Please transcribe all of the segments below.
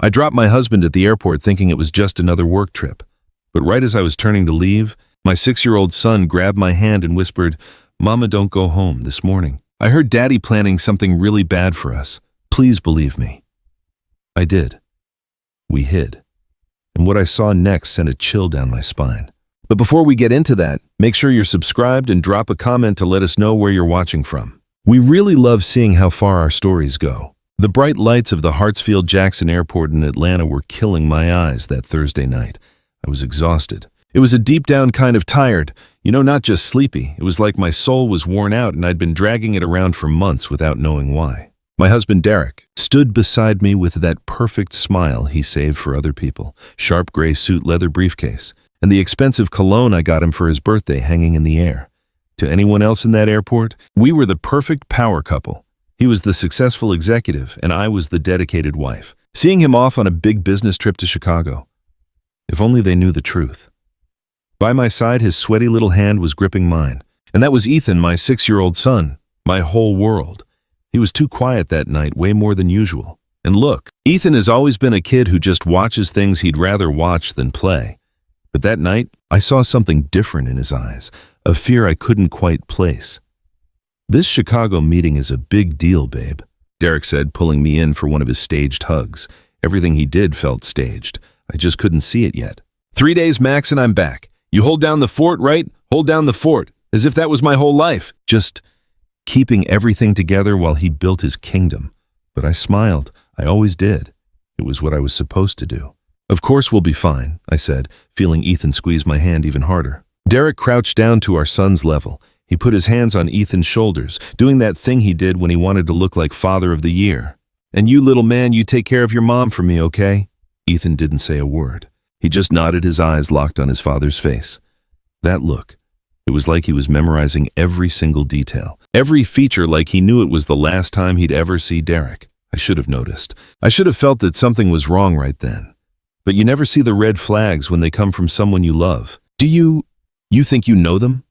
I dropped my husband at the airport thinking it was just another work trip. But right as I was turning to leave, my 6-year-old son grabbed my hand and whispered, "Mama, don't go home this morning. I heard Daddy planning something really bad for us. Please believe me." I did. We hid. And what I saw next sent a chill down my spine. But before we get into that, make sure you're subscribed and drop a comment to let us know where you're watching from. We really love seeing how far our stories go. The bright lights of the Hartsfield-Jackson Airport in Atlanta were killing my eyes that Thursday night. I was exhausted. It was a deep-down kind of tired, not just sleepy. It was like my soul was worn out and I'd been dragging it around for months without knowing why. My husband, Derek, stood beside me with that perfect smile he saved for other people, sharp gray suit leather briefcase, and the expensive cologne I got him for his birthday hanging in the air. To anyone else in that airport, we were the perfect power couple. He was the successful executive, and I was the dedicated wife, seeing him off on a big business trip to Chicago. If only they knew the truth. By my side, his sweaty little hand was gripping mine, and that was Ethan, my 6-year-old son, my whole world. He was too quiet that night, way more than usual. And look, Ethan has always been a kid who just watches things he'd rather watch than play. But that night, I saw something different in his eyes, a fear I couldn't quite place. "This Chicago meeting is a big deal, babe," Derek said, pulling me in for one of his staged hugs. Everything he did felt staged. I just couldn't see it yet. "3 days max and I'm back. You hold down the fort, right? Hold down the fort." As if that was my whole life. Just keeping everything together while he built his kingdom. But I smiled. I always did. It was what I was supposed to do. "Of course we'll be fine," I said, feeling Ethan squeeze my hand even harder. Derek crouched down to our son's level. He put his hands on Ethan's shoulders, doing that thing he did when he wanted to look like Father of the Year. "And you, little man, you take care of your mom for me, okay?" Ethan didn't say a word. He just nodded, his eyes locked on his father's face. That look, it was like he was memorizing every single detail, every feature, like he knew it was the last time he'd ever see Derek. I should have noticed. I should have felt that something was wrong right then. But you never see the red flags when they come from someone you love. Do you think you know them?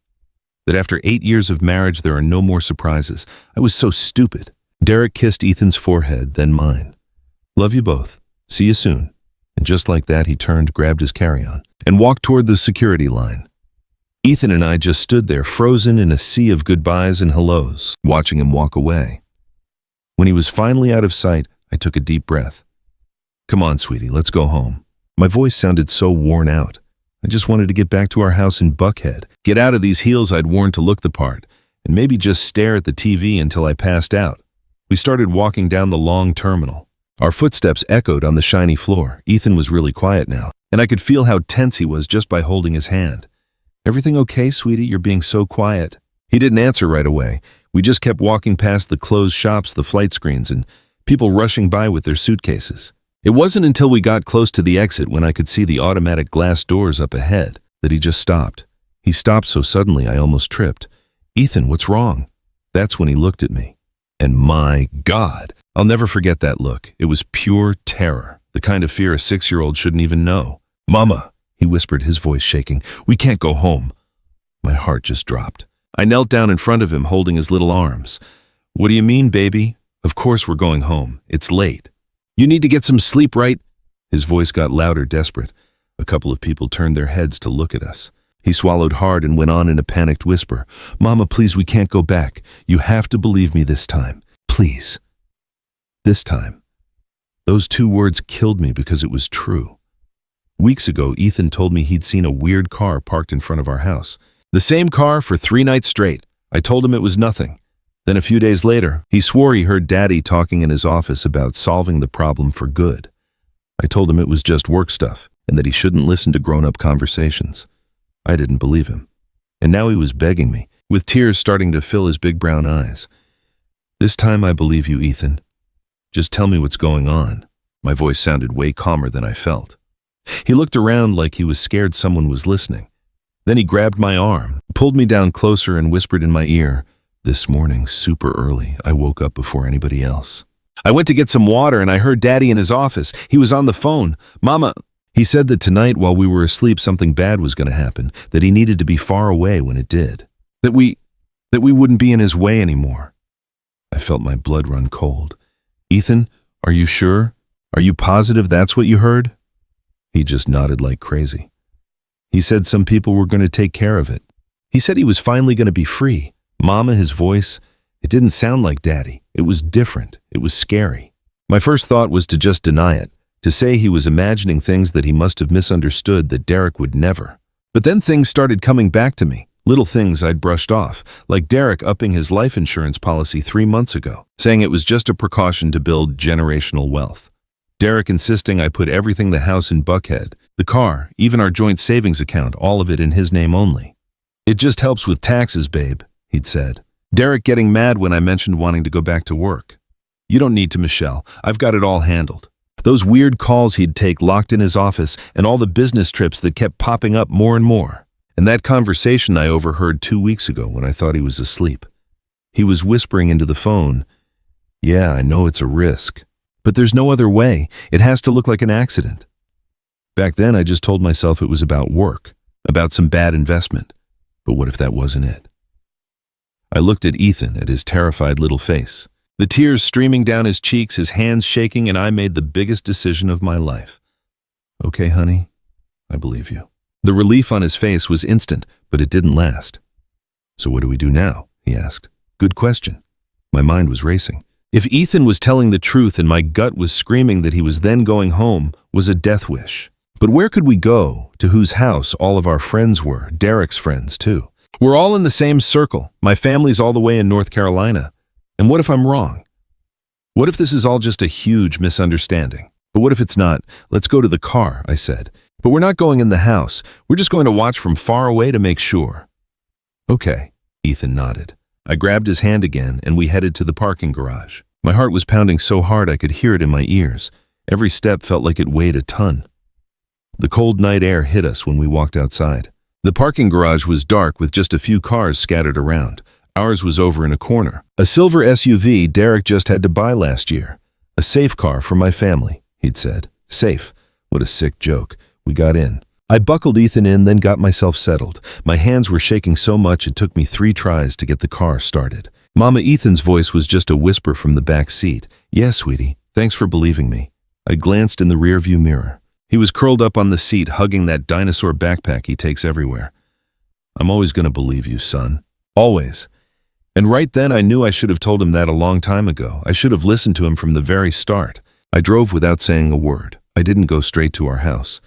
That after 8 years of marriage, there are no more surprises. I was so stupid. Derek kissed Ethan's forehead, then mine. "Love you both. See you soon." And just like that, he turned, grabbed his carry-on, and walked toward the security line. Ethan and I just stood there, frozen in a sea of goodbyes and hellos, watching him walk away. When he was finally out of sight, I took a deep breath. "Come on, sweetie, let's go home." My voice sounded so worn out. I just wanted to get back to our house in Buckhead, get out of these heels I'd worn to look the part, and maybe just stare at the TV until I passed out. We started walking down the long terminal. Our footsteps echoed on the shiny floor. Ethan was really quiet now, and I could feel how tense he was just by holding his hand. "Everything okay, sweetie? You're being so quiet." He didn't answer right away. We just kept walking past the closed shops, the flight screens, and people rushing by with their suitcases. It wasn't until we got close to the exit, when I could see the automatic glass doors up ahead, that he just stopped. He stopped so suddenly I almost tripped. "Ethan, what's wrong?" That's when he looked at me. And my God, I'll never forget that look. It was pure terror, the kind of fear a 6-year-old shouldn't even know. "Mama," he whispered, his voice shaking, "we can't go home." My heart just dropped. I knelt down in front of him, holding his little arms. "What do you mean, baby? Of course we're going home. It's late. You need to get some sleep, right?" His voice got louder, desperate. A couple of people turned their heads to look at us. He swallowed hard and went on in a panicked whisper. "Mama, please, we can't go back. You have to believe me this time. Please." This time. Those 2 words killed me because it was true. Weeks ago, Ethan told me he'd seen a weird car parked in front of our house. The same car for 3 nights straight. I told him it was nothing. Then a few days later, he swore he heard Daddy talking in his office about solving the problem for good. I told him it was just work stuff and that he shouldn't listen to grown-up conversations. I didn't believe him. And now he was begging me, with tears starting to fill his big brown eyes. "This time I believe you, Ethan. Just tell me what's going on." My voice sounded way calmer than I felt. He looked around like he was scared someone was listening. Then he grabbed my arm, pulled me down closer, and whispered in my ear, "This morning, super early, I woke up before anybody else. I went to get some water and I heard Daddy in his office. He was on the phone. Mama..." He said that tonight while we were asleep something bad was going to happen, that he needed to be far away when it did. That we wouldn't be in his way anymore. I felt my blood run cold. "Ethan, are you sure?" Are you positive that's what you heard? He just nodded like crazy. He said some people were going to take care of it. He said he was finally going to be free. Mama, his voice, it didn't sound like Daddy. It was different. It was scary. My first thought was to just deny it, to say he was imagining things that he must have misunderstood that Derek would never. But then things started coming back to me, little things I'd brushed off, like Derek upping his life insurance policy 3 months ago, saying it was just a precaution to build generational wealth. Derek insisting I put everything the house in Buckhead, the car, even our joint savings account, all of it in his name only. It just helps with taxes, babe, he'd said. Derek getting mad when I mentioned wanting to go back to work. You don't need to, Michelle. I've got it all handled. Those weird calls he'd take locked in his office and all the business trips that kept popping up more and more. And that conversation I overheard 2 weeks ago when I thought he was asleep. He was whispering into the phone, "Yeah, I know it's a risk, but there's no other way. It has to look like an accident." Back then, I just told myself it was about work, about some bad investment. But what if that wasn't it? I looked at Ethan, at his terrified little face. The tears streaming down his cheeks, his hands shaking, and I made the biggest decision of my life. "Okay, honey, I believe you." The relief on his face was instant, but it didn't last. "So what do we do now?" he asked. Good question. My mind was racing. If Ethan was telling the truth and my gut was screaming that he was then going home, was a death wish. But where could we go, to whose house all of our friends were, Derek's friends too? We're all in the same circle. My family's all the way in North Carolina. And what if I'm wrong? What if this is all just a huge misunderstanding? But what if it's not? Let's go to the car, I said. But we're not going in the house. We're just going to watch from far away to make sure. Okay, Ethan nodded. I grabbed his hand again and we headed to the parking garage. My heart was pounding so hard I could hear it in my ears. Every step felt like it weighed a ton. The cold night air hit us when we walked outside. The parking garage was dark with just a few cars scattered around. Ours was over in a corner. A silver SUV Derek just had to buy last year. A safe car for my family, he'd said. Safe. What a sick joke. We got in. I buckled Ethan in, then got myself settled. My hands were shaking so much it took me 3 tries to get the car started. Mama Ethan's voice was just a whisper from the back seat. "Yes, sweetie. Thanks for believing me." I glanced in the rearview mirror. He was curled up on the seat, hugging that dinosaur backpack he takes everywhere. "I'm always going to believe you, son. Always." And right then I knew I should have told him that a long time ago. I should have listened to him from the very start. I drove without saying a word. I didn't go straight to our house.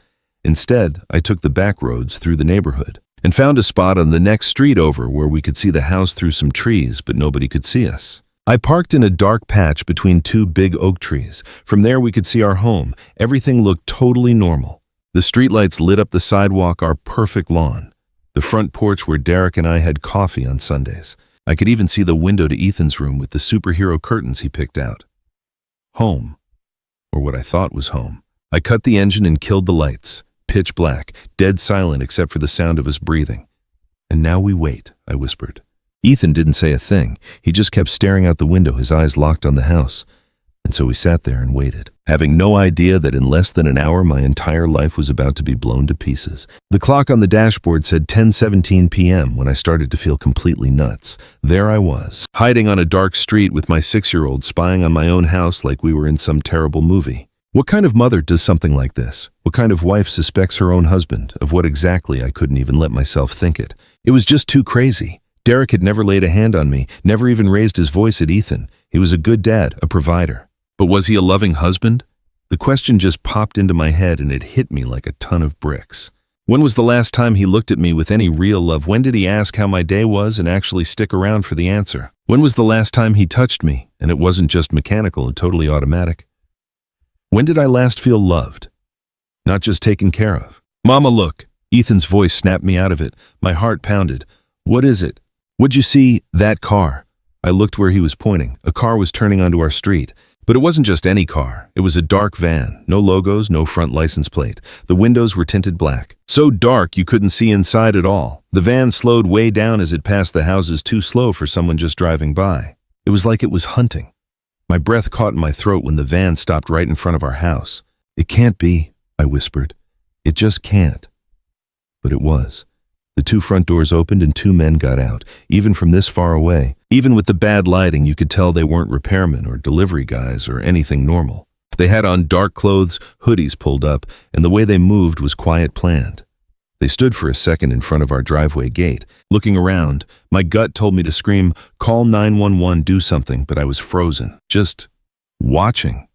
Instead, I took the back roads through the neighborhood and found a spot on the next street over where we could see the house through some trees, but nobody could see us. I parked in a dark patch between 2 big oak trees. From there we could see our home. Everything looked totally normal. The streetlights lit up the sidewalk, our perfect lawn. The front porch where Derek and I had coffee on Sundays. I could even see the window to Ethan's room with the superhero curtains he picked out. Home. Or what I thought was home. I cut the engine and killed the lights. Pitch black, dead silent except for the sound of us breathing. "And now we wait," I whispered. Ethan didn't say a thing. He just kept staring out the window, his eyes locked on the house. And so we sat there and waited, having no idea that in less than an hour my entire life was about to be blown to pieces. The clock on the dashboard said 10:17 p.m. when I started to feel completely nuts. There I was, hiding on a dark street with my 6-year-old spying on my own house like we were in some terrible movie. What kind of mother does something like this? What kind of wife suspects her own husband? Of what exactly? I couldn't even let myself think it. It was just too crazy. Derek had never laid a hand on me, never even raised his voice at Ethan. He was a good dad, a provider. But was he a loving husband? The question just popped into my head and it hit me like a ton of bricks. When was the last time he looked at me with any real love? When did he ask how my day was and actually stick around for the answer? When was the last time he touched me and it wasn't just mechanical and totally automatic? When did I last feel loved? Not just taken care of. "Mama, look." Ethan's voice snapped me out of it. My heart pounded. "What is it?" "What'd you see?" "That car." I looked where he was pointing. A car was turning onto our street. But it wasn't just any car. It was a dark van. No logos, no front license plate. The windows were tinted black. So dark you couldn't see inside at all. The van slowed way down as it passed the houses, too slow for someone just driving by. It was like it was hunting. My breath caught in my throat when the van stopped right in front of our house. "It can't be," I whispered. "It just can't." But it was. The 2 front doors opened and 2 men got out, even from this far away. Even with the bad lighting, you could tell they weren't repairmen or delivery guys or anything normal. They had on dark clothes, hoodies pulled up, and the way they moved was quiet, planned. They stood for a second in front of our driveway gate. Looking around, my gut told me to scream, "Call 911, do something," but I was frozen, just watching,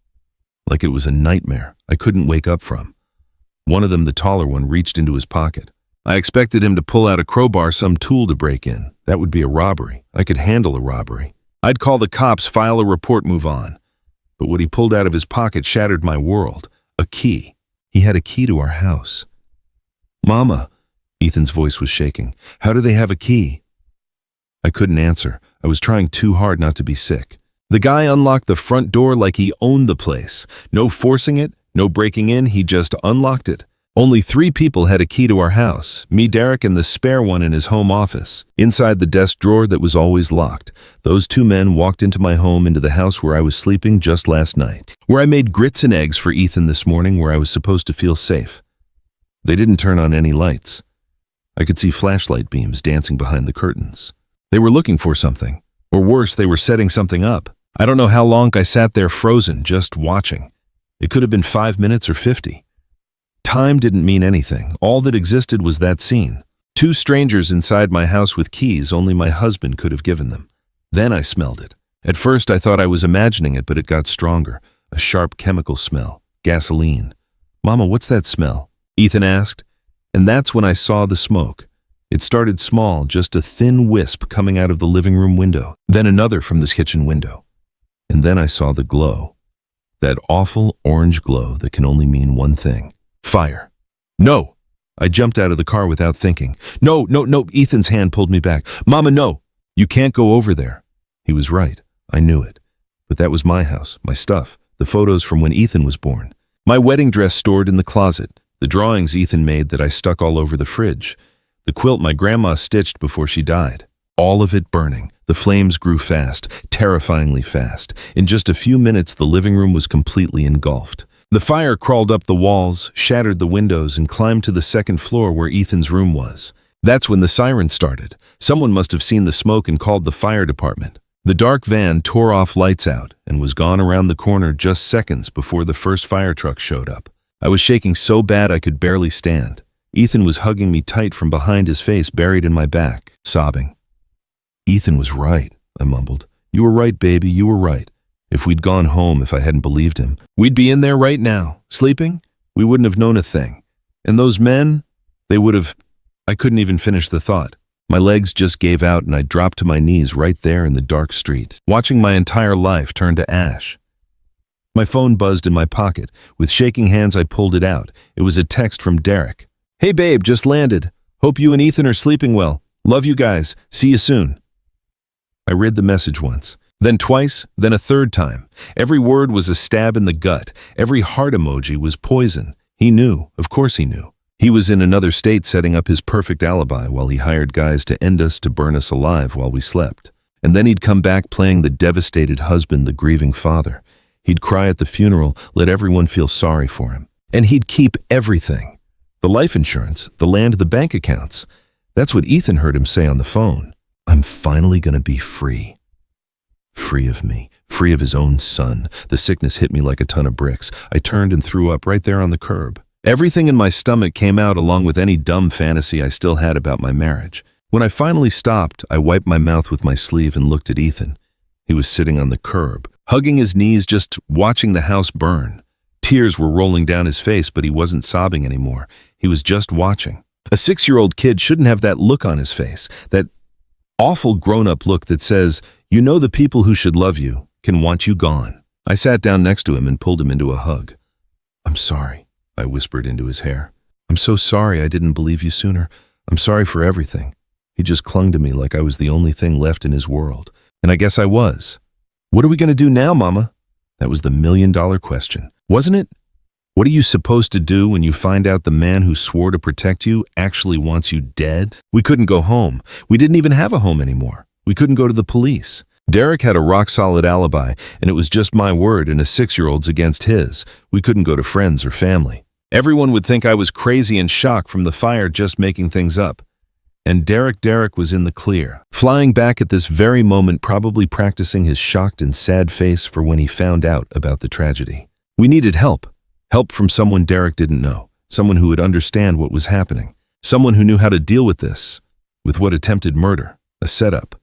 like it was a nightmare I couldn't wake up from. One of them, the taller one, reached into his pocket. I expected him to pull out a crowbar, some tool to break in. That would be a robbery. I could handle a robbery. I'd call the cops, file a report, move on. But what he pulled out of his pocket shattered my world. A key. He had a key to our house. "Mama," Ethan's voice was shaking. "How do they have a key?" I couldn't answer. I was trying too hard not to be sick. The guy unlocked the front door like he owned the place. No forcing it, no breaking in, he just unlocked it. Only 3 people had a key to our house, me, Derek, and the spare one in his home office. Inside the desk drawer that was always locked, those 2 men walked into my home, into the house where I was sleeping just last night, where I made grits and eggs for Ethan this morning, where I was supposed to feel safe. They didn't turn on any lights. I could see flashlight beams dancing behind the curtains. They were looking for something. Or worse, they were setting something up. I don't know how long I sat there frozen, just watching. It could have been 5 minutes or 50. Time didn't mean anything. All that existed was that scene. 2 strangers inside my house with keys only my husband could have given them. Then I smelled it. At first I thought I was imagining it, but it got stronger. A sharp chemical smell. Gasoline. "Mama, what's that smell?" Ethan asked. And that's when I saw the smoke. It started small, just a thin wisp coming out of the living room window. Then another from this kitchen window. And then I saw the glow. That awful orange glow that can only mean one thing. Fire. "No!" I jumped out of the car without thinking. No, Ethan's hand pulled me back. "Mama, no! You can't go over there." He was right. I knew it. But that was my house, my stuff, the photos from when Ethan was born. My wedding dress stored in the closet, the drawings Ethan made that I stuck all over the fridge, the quilt my grandma stitched before she died. All of it burning. The flames grew fast, terrifyingly fast. In just a few minutes, the living room was completely engulfed. The fire crawled up the walls, shattered the windows, and climbed to the 2nd floor where Ethan's room was. That's when the siren started. Someone must have seen the smoke and called the fire department. The dark van tore off lights out and was gone around the corner just seconds before the first fire truck showed up. I was shaking so bad I could barely stand. Ethan was hugging me tight from behind, his face buried in my back, sobbing. "Ethan was right," I mumbled. "You were right, baby, you were right. If we'd gone home, if I hadn't believed him, we'd be in there right now, sleeping. We wouldn't have known a thing. And those men, they would have..." I couldn't even finish the thought. My legs just gave out and I dropped to my knees right there in the dark street, watching my entire life turn to ash. My phone buzzed in my pocket. With shaking hands, I pulled it out. It was a text from Derek. "Hey babe, just landed. Hope you and Ethan are sleeping well. Love you guys. See you soon." I read the message once, then twice, then a 3rd time. Every word was a stab in the gut. Every heart emoji was poison. He knew. Of course he knew. He was in another state setting up his perfect alibi while he hired guys to end us, to burn us alive while we slept. And then he'd come back playing the devastated husband, the grieving father. He'd cry at the funeral, let everyone feel sorry for him. And he'd keep everything. The life insurance, the land, the bank accounts. That's what Ethan heard him say on the phone. "I'm finally gonna be free." Free of me, free of his own son. The sickness hit me like a ton of bricks. I turned and threw up right there on the curb. Everything in my stomach came out, along with any dumb fantasy I still had about my marriage. When I finally stopped, I wiped my mouth with my sleeve and looked at Ethan. He was sitting on the curb, hugging his knees, just watching the house burn. Tears were rolling down his face, but he wasn't sobbing anymore. He was just watching. A 6-year-old kid shouldn't have that look on his face, that awful grown-up look that says, you know the people who should love you can want you gone. I sat down next to him and pulled him into a hug. "I'm sorry," I whispered into his hair. "I'm so sorry I didn't believe you sooner. I'm sorry for everything." He just clung to me like I was the only thing left in his world. And I guess I was. "What are we going to do now, Mama?" That was the $1,000,000 question, wasn't it? What are you supposed to do when you find out the man who swore to protect you actually wants you dead? We couldn't go home. We didn't even have a home anymore. We couldn't go to the police. Derek had a rock-solid alibi, and it was just my word and a 6-year-old's against his. We couldn't go to friends or family. Everyone would think I was crazy in shock from the fire, just making things up. And Derek was in the clear, flying back at this very moment, probably practicing his shocked and sad face for when he found out about the tragedy. We needed help. Help from someone Derek didn't know. Someone who would understand what was happening. Someone who knew how to deal with this. With what attempted murder. A setup.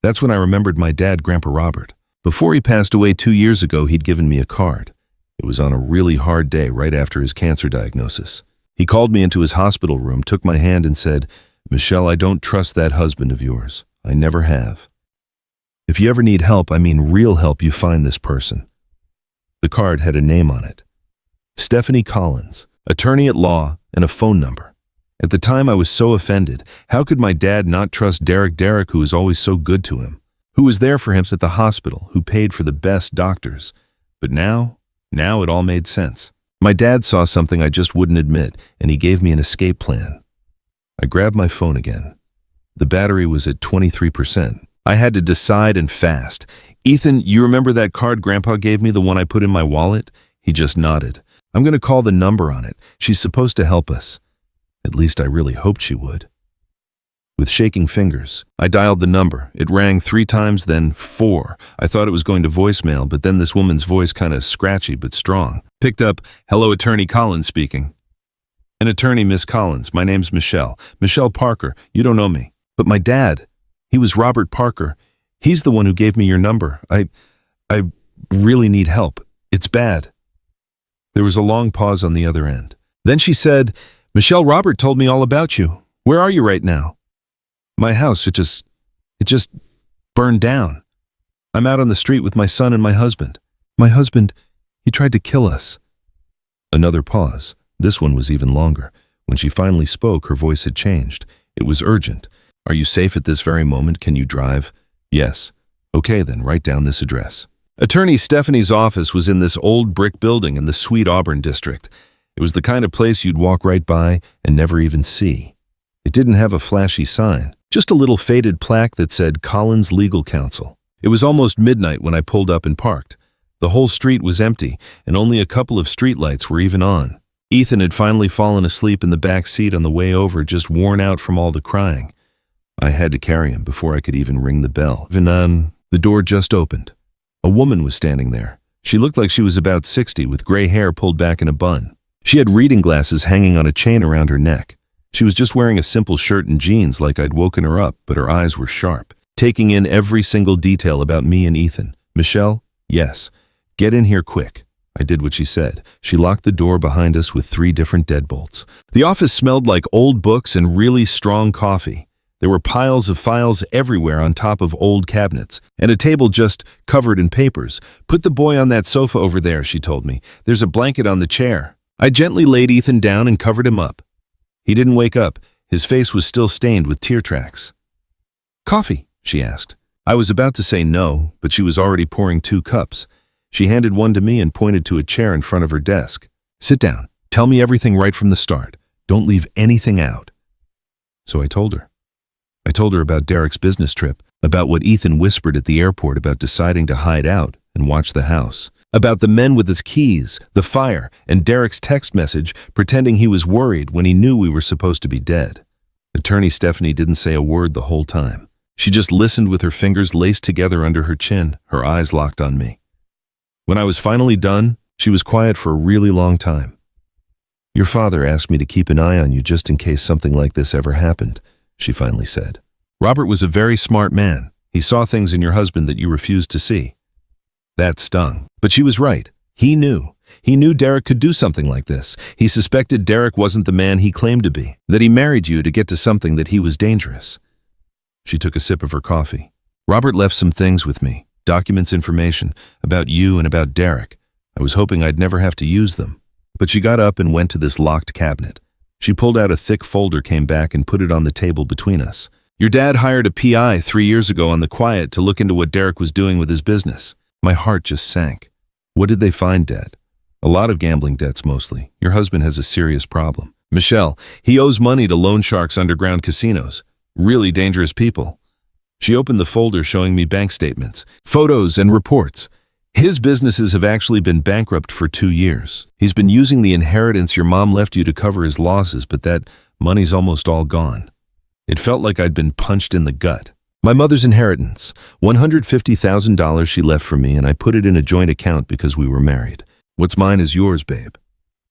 That's when I remembered my dad, Grandpa Robert. Before he passed away 2 years ago, he'd given me a card. It was on a really hard day right after his cancer diagnosis. He called me into his hospital room, took my hand and said, "Michelle, I don't trust that husband of yours. I never have. If you ever need help, I mean real help, you find this person." The card had a name on it. Stephanie Collins, attorney at law, and a phone number. At the time, I was so offended. How could my dad not trust Derek, who was always so good to him, who was there for him at the hospital, who paid for the best doctors? But now it all made sense. My dad saw something I just wouldn't admit, and he gave me an escape plan. I grabbed my phone again. The battery was at 23%. I had to decide and fast. "Ethan, you remember that card Grandpa gave me, the one I put in my wallet?" He just nodded. "I'm going to call the number on it. She's supposed to help us." At least I really hoped she would. With shaking fingers, I dialed the number. It rang 3 times, then 4. I thought it was going to voicemail, but then this woman's voice, kind of scratchy but strong, picked up. "Hello, Attorney Collins speaking." "An attorney, Miss Collins. My name's Michelle. Michelle Parker. You don't know me." "But my dad, he was Robert Parker. He's the one who gave me your number. I really need help. It's bad." There was a long pause on the other end. Then she said, "Michelle, Robert told me all about you. Where are you right now?" "My house, it just burned down. I'm out on the street with my son and my husband. My husband, he tried to kill us." Another pause. This one was even longer. When she finally spoke, her voice had changed. It was urgent. "Are you safe at this very moment? Can you drive?" "Yes." "Okay, then write down this address." Attorney Stephanie's office was in this old brick building in the Sweet Auburn district. It was the kind of place you'd walk right by and never even see. It didn't have a flashy sign, just a little faded plaque that said Collins Legal Counsel. It was almost midnight when I pulled up and parked. The whole street was empty, and only a couple of streetlights were even on. Ethan had finally fallen asleep in the back seat on the way over, just worn out from all the crying. I had to carry him before I could even ring the bell. The door just opened. A woman was standing there. She looked like she was about 60, with gray hair pulled back in a bun. She had reading glasses hanging on a chain around her neck. She was just wearing a simple shirt and jeans like I'd woken her up, but her eyes were sharp, taking in every single detail about me and Ethan. "Michelle?" "Yes." "Get in here quick." I did what she said. She locked the door behind us with 3 different deadbolts. The office smelled like old books and really strong coffee. There were piles of files everywhere on top of old cabinets, and a table just covered in papers. "Put the boy on that sofa over there," she told me. "There's a blanket on the chair." I gently laid Ethan down and covered him up. He didn't wake up. His face was still stained with tear tracks. "Coffee?" she asked. I was about to say no, but she was already pouring 2 cups. She handed one to me and pointed to a chair in front of her desk. "Sit down. Tell me everything right from the start. Don't leave anything out." So I told her. I told her about Derek's business trip, about what Ethan whispered at the airport about deciding to hide out and watch the house, about the men with his keys, the fire, and Derek's text message pretending he was worried when he knew we were supposed to be dead. Attorney Stephanie didn't say a word the whole time. She just listened with her fingers laced together under her chin, her eyes locked on me. When I was finally done, she was quiet for a really long time. "Your father asked me to keep an eye on you just in case something like this ever happened," she finally said. "Robert was a very smart man. He saw things in your husband that you refused to see." That stung. But she was right. He knew. He knew Derek could do something like this. He suspected Derek wasn't the man he claimed to be, that he married you to get to something that he was dangerous. She took a sip of her coffee. "Robert left some things with me, documents, information, about you and about Derek. I was hoping I'd never have to use them." But she got up and went to this locked cabinet. She pulled out a thick folder, came back, and put it on the table between us. "Your dad hired a PI 3 years ago on the quiet to look into what Derek was doing with his business." My heart just sank. "What did they find, Dad?" "A lot of gambling debts, mostly. Your husband has a serious problem. Michelle, he owes money to loan sharks' underground casinos. Really dangerous people." She opened the folder, showing me bank statements, photos, and reports. His businesses have actually been bankrupt for 2 years. He's been using the inheritance your mom left you to cover his losses, but that money's almost all gone. It felt like I'd been punched in the gut. My mother's inheritance, $150,000 she left for me, and I put it in a joint account because we were married. What's mine is yours, babe.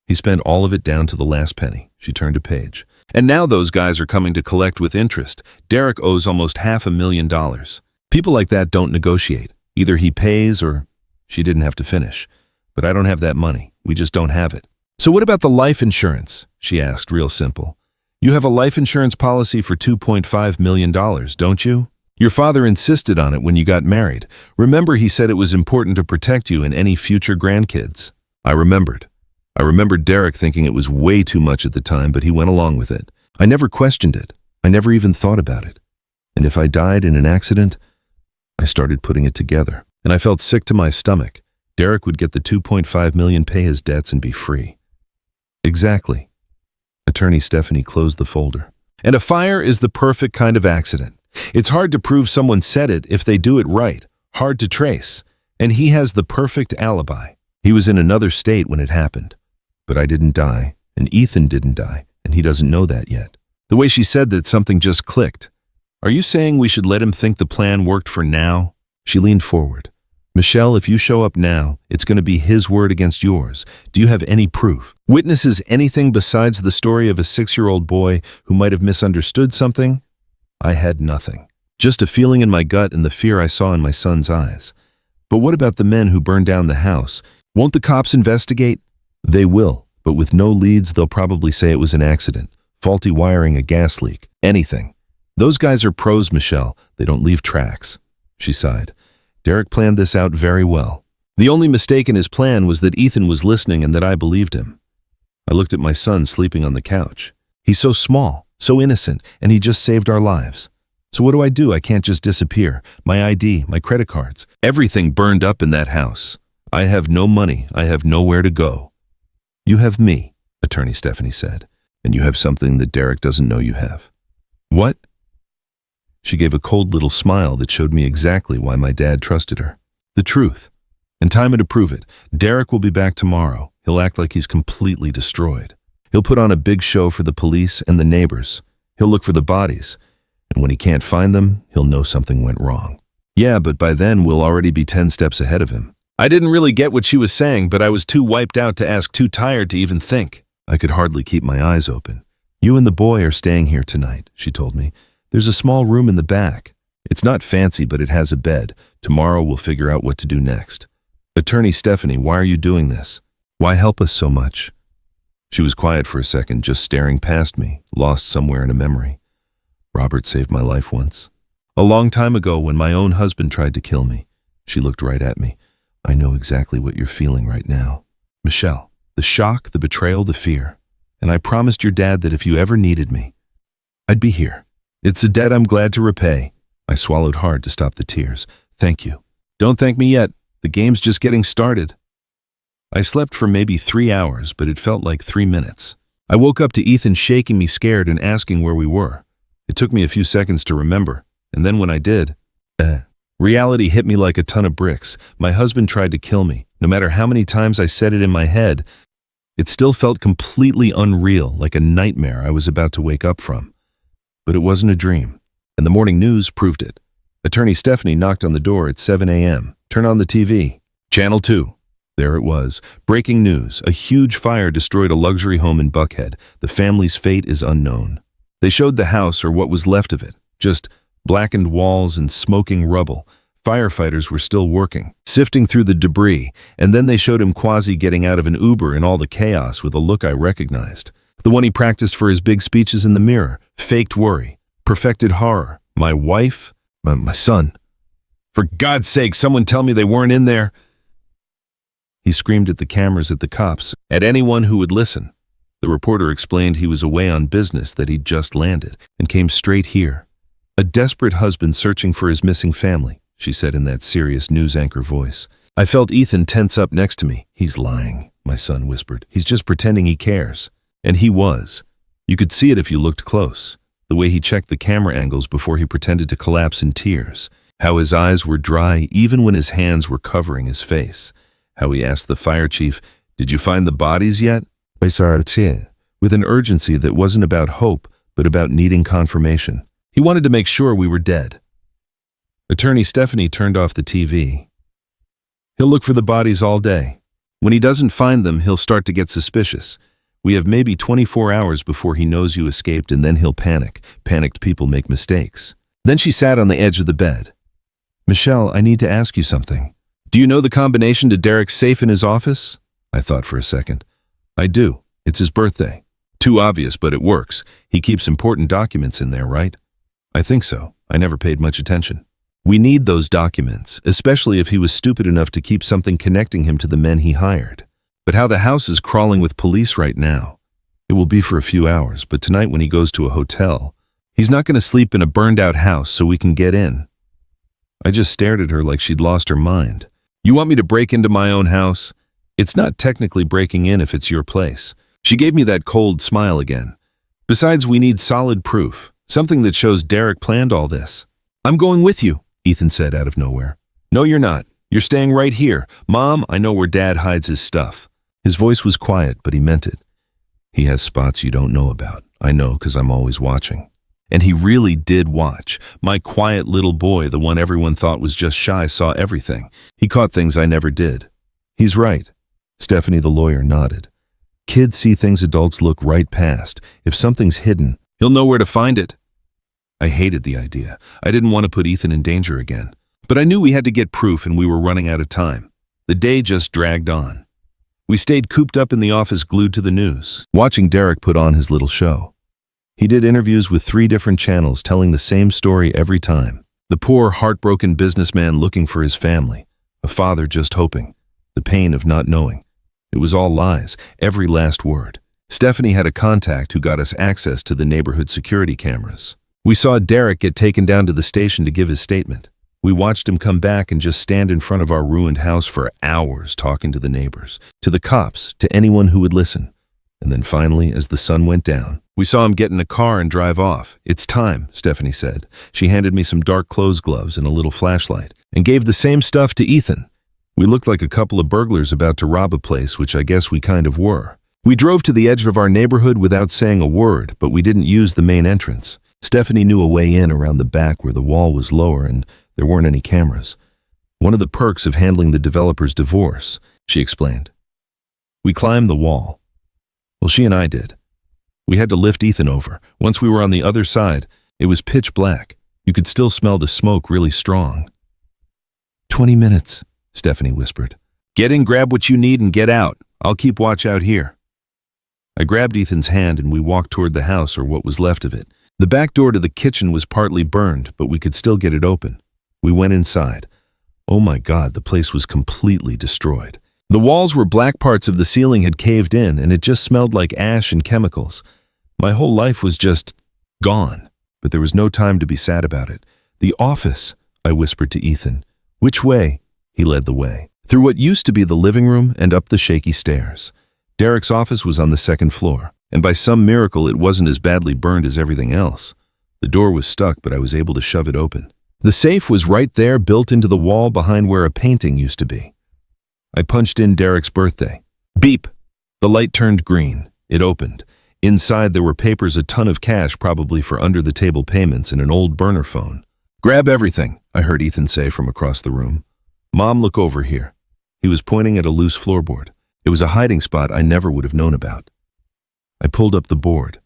He spent all of it down to the last penny. She turned a page. And now those guys are coming to collect with interest. Derek owes almost $500,000. People like that don't negotiate. Either he pays or she didn't have to finish. But I don't have that money. We just don't have it. So what about the life insurance? She asked, real simple. You have a life insurance policy for $2.5 million, don't you? Your father insisted on it when you got married. Remember, he said it was important to protect you and any future grandkids. I remembered Derek thinking it was way too much at the time, but he went along with it. I never questioned it. I never even thought about it. And if I died in an accident, I started putting it together. And I felt sick to my stomach. Derek would get the $2.5 million, pay his debts, and be free. Exactly. Attorney Stephanie closed the folder. And a fire is the perfect kind of accident. It's hard to prove someone said it if they do it right. Hard to trace. And he has the perfect alibi. He was in another state when it happened. But I didn't die, and Ethan didn't die, and he doesn't know that yet. The way she said that, something just clicked. Are you saying we should let him think the plan worked for now? She leaned forward. Michelle, if you show up now, it's going to be his word against yours. Do you have any proof? Witnesses anything besides the story of a 6-year-old boy who might have misunderstood something? I had nothing. Just a feeling in my gut and the fear I saw in my son's eyes. But what about the men who burned down the house? Won't the cops investigate? They will, but with no leads, they'll probably say it was an accident. Faulty wiring, a gas leak, anything. Those guys are pros, Michelle. They don't leave tracks. She sighed. Derek planned this out very well. The only mistake in his plan was that Ethan was listening and that I believed him. I looked at my son sleeping on the couch. He's so small, so innocent, and he just saved our lives. So what do? I can't just disappear. My ID, my credit cards, everything burned up in that house. I have no money. I have nowhere to go. You have me, Attorney Stephanie said, and you have something that Derek doesn't know you have. What? She gave a cold little smile that showed me exactly why my dad trusted her. The truth. And time to prove it. Derek will be back tomorrow. He'll act like he's completely destroyed. He'll put on a big show for the police and the neighbors. He'll look for the bodies. And when he can't find them, he'll know something went wrong. Yeah, but by then we'll already be 10 steps ahead of him. I didn't really get what she was saying, but I was too wiped out to ask, too tired to even think. I could hardly keep my eyes open. You and the boy are staying here tonight, she told me. There's a small room in the back. It's not fancy, but it has a bed. Tomorrow we'll figure out what to do next. Attorney Stephanie, why are you doing this? Why help us so much? She was quiet for a second, just staring past me, lost somewhere in a memory. Robert saved my life once. A long time ago when my own husband tried to kill me. She looked right at me. I know exactly what you're feeling right now. Michelle, the shock, the betrayal, the fear. And I promised your dad that if you ever needed me, I'd be here. It's a debt I'm glad to repay. I swallowed hard to stop the tears. Thank you. Don't thank me yet. The game's just getting started. I slept for maybe 3 hours, but it felt like 3 minutes. I woke up to Ethan shaking me scared and asking where we were. It took me a few seconds to remember, and then when I did, reality hit me like a ton of bricks. My husband tried to kill me. No matter how many times I said it in my head, it still felt completely unreal, like a nightmare I was about to wake up from. But it wasn't a dream, and the morning news proved it. Attorney Stephanie knocked on the door at 7 a.m. Turn on the TV. Channel 2. There it was. Breaking news. A huge fire destroyed a luxury home in Buckhead. The family's fate is unknown. They showed the house, or what was left of it. Just blackened walls and smoking rubble. Firefighters were still working, sifting through the debris, and then they showed him Quasi getting out of an Uber in all the chaos with a look I recognized. The one he practiced for his big speeches in the mirror. Faked worry. Perfected horror. My wife. My son. For God's sake, someone tell me they weren't in there. He screamed at the cameras, at the cops, at anyone who would listen. The reporter explained he was away on business, that he'd just landed, and came straight here. A desperate husband searching for his missing family, she said in that serious news anchor voice. I felt Ethan tense up next to me. He's lying, my son whispered. He's just pretending he cares. And he was. You could see it if you looked close. The way he checked the camera angles before he pretended to collapse in tears. How his eyes were dry even when his hands were covering his face. How he asked the fire chief, "Did you find the bodies yet?" With an urgency that wasn't about hope, but about needing confirmation. He wanted to make sure we were dead. Attorney Stephanie turned off the TV. He'll look for the bodies all day. When he doesn't find them, he'll start to get suspicious. We have maybe 24 hours before he knows you escaped, and then he'll panic. Panicked people make mistakes. Then she sat on the edge of the bed. Michelle, I need to ask you something. Do you know the combination to Derek's safe in his office? I thought for a second. I do. It's his birthday. Too obvious, but it works. He keeps important documents in there, right? I think so. I never paid much attention. We need those documents, especially if he was stupid enough to keep something connecting him to the men he hired. But how the house is crawling with police right now. It will be for a few hours, but tonight when he goes to a hotel, he's not going to sleep in a burned-out house so we can get in. I just stared at her like she'd lost her mind. You want me to break into my own house? It's not technically breaking in if it's your place. She gave me that cold smile again. Besides, we need solid proof, something that shows Derek planned all this. I'm going with you, Ethan said out of nowhere. No, you're not. You're staying right here. Mom, I know where Dad hides his stuff. His voice was quiet, but he meant it. He has spots you don't know about. I know because I'm always watching. And he really did watch. My quiet little boy, the one everyone thought was just shy, saw everything. He caught things I never did. He's right. Stephanie, the lawyer, nodded. Kids see things adults look right past. If something's hidden, he'll know where to find it. I hated the idea. I didn't want to put Ethan in danger again. But I knew we had to get proof and we were running out of time. The day just dragged on. We stayed cooped up in the office glued to the news, watching Derek put on his little show. He did interviews with 3 different channels telling the same story every time. The poor, heartbroken businessman looking for his family. A father just hoping. The pain of not knowing. It was all lies, every last word. Stephanie had a contact who got us access to the neighborhood security cameras. We saw Derek get taken down to the station to give his statement. We watched him come back and just stand in front of our ruined house for hours talking to the neighbors, to the cops, to anyone who would listen. And then finally, as the sun went down, we saw him get in a car and drive off. It's time, Stephanie said. She handed me some dark clothes gloves and a little flashlight, and gave the same stuff to Ethan. We looked like a couple of burglars about to rob a place, which I guess we kind of were. We drove to the edge of our neighborhood without saying a word, but we didn't use the main entrance. Stephanie knew a way in around the back where the wall was lower and there weren't any cameras. One of the perks of handling the developer's divorce, she explained. We climbed the wall. Well, she and I did. We had to lift Ethan over. Once we were on the other side, it was pitch black. You could still smell the smoke really strong. 20 minutes, Stephanie whispered. Get in, grab what you need, and get out. I'll keep watch out here. I grabbed Ethan's hand and we walked toward the house, or what was left of it. The back door to the kitchen was partly burned, but we could still get it open. We went inside. Oh my God, the place was completely destroyed. The walls were black, parts of the ceiling had caved in, and it just smelled like ash and chemicals. My whole life was just gone, but there was no time to be sad about it. The office, I whispered to Ethan. Which way? He led the way. Through what used to be the living room and up the shaky stairs. Derek's office was on the 2nd floor, and by some miracle it wasn't as badly burned as everything else. The door was stuck, but I was able to shove it open. The safe was right there, built into the wall behind where a painting used to be. I punched in Derek's birthday. Beep! The light turned green. It opened. Inside there were papers, a ton of cash, probably for under-the-table payments, and an old burner phone. Grab everything, I heard Ethan say from across the room. Mom, look over here. He was pointing at a loose floorboard. It was a hiding spot I never would have known about. I pulled up the board.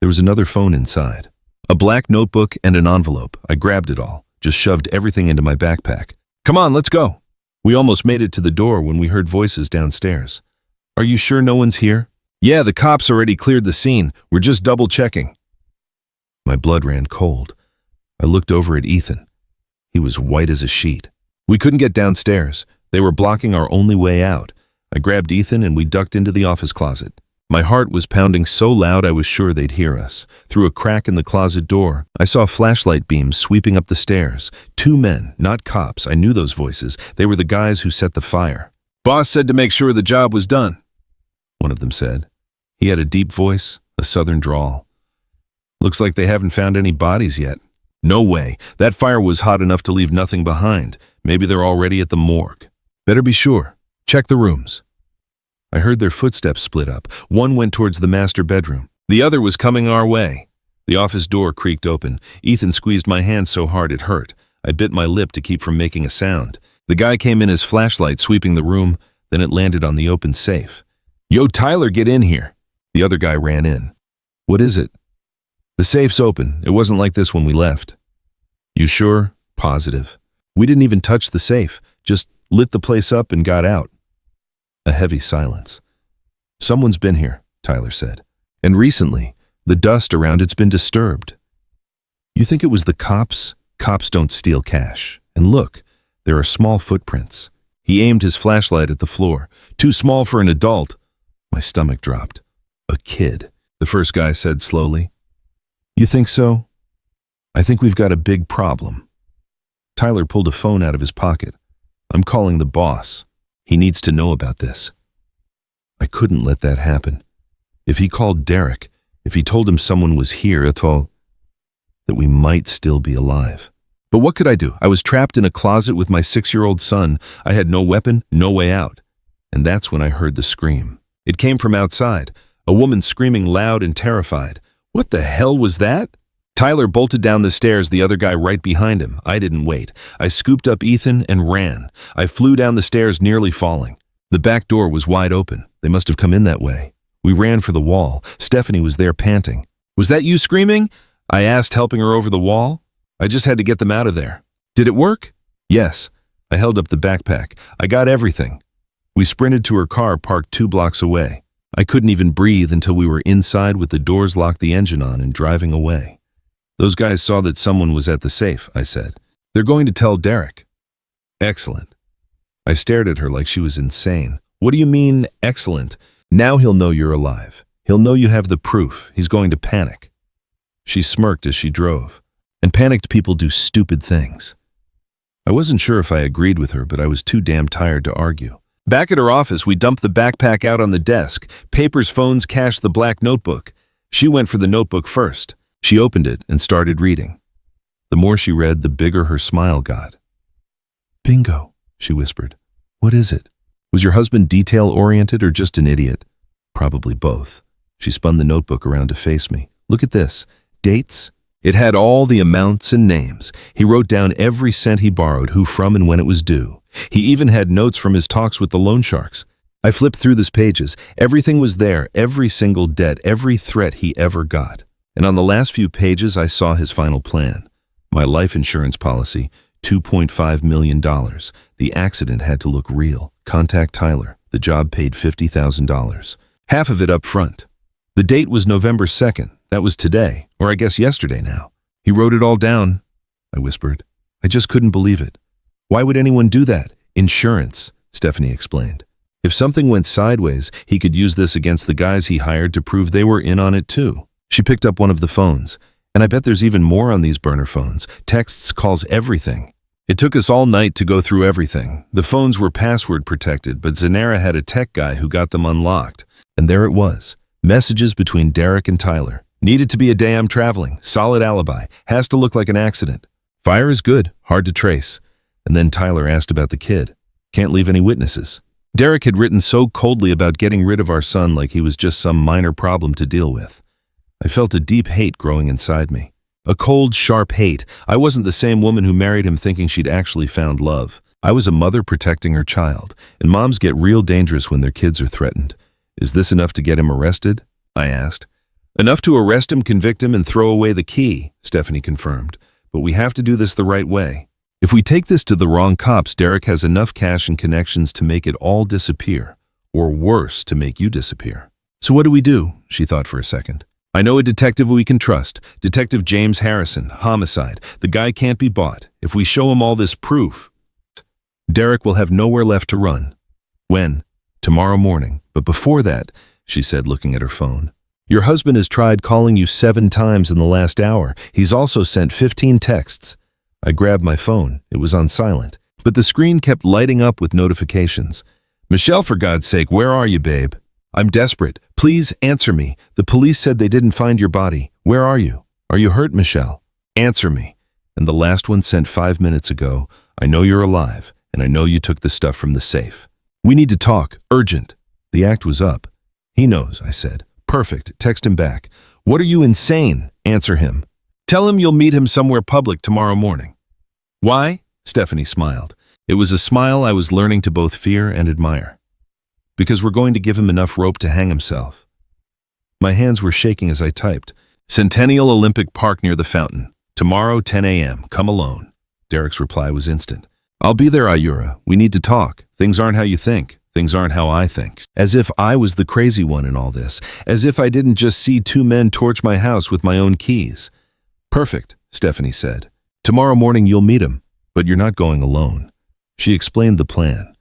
There was another phone inside. A black notebook and an envelope. I grabbed it all, just shoved everything into my backpack. Come on, let's go. We almost made it to the door when we heard voices downstairs. Are you sure no one's here? Yeah, the cops already cleared the scene. We're just double-checking. My blood ran cold. I looked over at Ethan. He was white as a sheet. We couldn't get downstairs. They were blocking our only way out. I grabbed Ethan and we ducked into the office closet. My heart was pounding so loud I was sure they'd hear us. Through a crack in the closet door, I saw flashlight beams sweeping up the stairs. 2 men, not cops. I knew those voices. They were the guys who set the fire. Boss said to make sure the job was done, one of them said. He had a deep voice, a southern drawl. Looks like they haven't found any bodies yet. No way. That fire was hot enough to leave nothing behind. Maybe they're already at the morgue. Better be sure. Check the rooms. I heard their footsteps split up. One went towards the master bedroom. The other was coming our way. The office door creaked open. Ethan squeezed my hand so hard it hurt. I bit my lip to keep from making a sound. The guy came in, his flashlight sweeping the room. Then it landed on the open safe. "Yo, Tyler, get in here." The other guy ran in. "What is it?" "The safe's open. It wasn't like this when we left." "You sure?" "Positive. We didn't even touch the safe, just lit the place up and got out." A heavy silence. "Someone's been here," Tyler said. "And recently, the dust around it's been disturbed." "You think it was the cops?" "Cops don't steal cash. And look, there are small footprints." He aimed his flashlight at the floor. "Too small for an adult." My stomach dropped. "A kid," the first guy said slowly. "You think so?" "I think we've got a big problem." Tyler pulled a phone out of his pocket. "I'm calling the boss. He needs to know about this." I couldn't let that happen. If he called Derek, if he told him someone was here at all, that we might still be alive. But what could I do? I was trapped in a closet with my 6-year-old son. I had no weapon, no way out. And that's when I heard the scream. It came from outside, a woman screaming loud and terrified. What the hell was that? Tyler bolted down the stairs, the other guy right behind him. I didn't wait. I scooped up Ethan and ran. I flew down the stairs, nearly falling. The back door was wide open. They must have come in that way. We ran for the wall. Stephanie was there panting. "Was that you screaming?" I asked, helping her over the wall. I just had to get them out of there. "Did it work?" "Yes." I held up the backpack. "I got everything." We sprinted to her car parked 2 blocks away. I couldn't even breathe until we were inside with the doors locked, the engine on, and driving away. "Those guys saw that someone was at the safe," I said. "They're going to tell Derek." "Excellent." I stared at her like she was insane. "What do you mean, excellent? Now he'll know you're alive. He'll know you have the proof. He's going to panic." She smirked as she drove. And panicked people do stupid things. I wasn't sure if I agreed with her, but I was too damn tired to argue. Back at her office, we dumped the backpack out on the desk. Papers, phones, cash, the black notebook. She went for the notebook first. She opened it and started reading. The more she read, the bigger her smile got. "Bingo," she whispered. "What is it? Was your husband detail-oriented or just an idiot?" "Probably both." She spun the notebook around to face me. "Look at this. Dates?" It had all the amounts and names. He wrote down every cent he borrowed, who from and when it was due. He even had notes from his talks with the loan sharks. I flipped through the pages. Everything was there, every single debt, every threat he ever got. And on the last few pages, I saw his final plan. My life insurance policy, $2.5 million. The accident had to look real. Contact Tyler. The job paid $50,000. Half of it up front. The date was November 2nd. That was today, or I guess yesterday now. He wrote it all down, I whispered. I just couldn't believe it. Why would anyone do that? Insurance, Stephanie explained. If something went sideways, he could use this against the guys he hired to prove they were in on it too. She picked up one of the phones, and I bet there's even more on these burner phones. Texts, calls, everything. It took us all night to go through everything. The phones were password protected, but Zanera had a tech guy who got them unlocked. And there it was. Messages between Derek and Tyler. Needed to be a day I'm traveling. Solid alibi. Has to look like an accident. Fire is good. Hard to trace. And then Tyler asked about the kid. Can't leave any witnesses. Derek had written so coldly about getting rid of our son like he was just some minor problem to deal with. I felt a deep hate growing inside me. A cold, sharp hate. I wasn't the same woman who married him thinking she'd actually found love. I was a mother protecting her child, and moms get real dangerous when their kids are threatened. Is this enough to get him arrested? I asked. Enough to arrest him, convict him, and throw away the key, Stephanie confirmed. But we have to do this the right way. If we take this to the wrong cops, Derek has enough cash and connections to make it all disappear. Or worse, to make you disappear. So what do we do? She thought for a second. I know a detective we can trust. Detective James Harrison, homicide. The guy can't be bought. If we show him all this proof, Derek will have nowhere left to run. When? Tomorrow morning. But before that, she said, looking at her phone. Your husband has tried calling you 7 times in the last hour. He's also sent 15 texts. I grabbed my phone. It was on silent. But the screen kept lighting up with notifications. Michelle, for God's sake, where are you, babe? I'm desperate. Please answer me. The police said they didn't find your body. Where are you? Are you hurt, Michelle? Answer me. And the last one sent 5 minutes ago. I know you're alive, and I know you took the stuff from the safe. We need to talk. Urgent. The act was up. He knows, I said. Perfect. Text him back. What are you, insane? Answer him. Tell him you'll meet him somewhere public tomorrow morning. Why? Stephanie smiled. It was a smile I was learning to both fear and admire. because we're going to give him enough rope to hang himself." My hands were shaking as I typed. "Centennial Olympic Park near the fountain. Tomorrow, 10 a.m. Come alone." Derek's reply was instant. "I'll be there, Ayura. We need to talk. Things aren't how you think. Things aren't how I think." As if I was the crazy one in all this. As if I didn't just see two men torch my house with my own keys. "Perfect," Stephanie said. "Tomorrow morning you'll meet him, but you're not going alone." She explained the plan.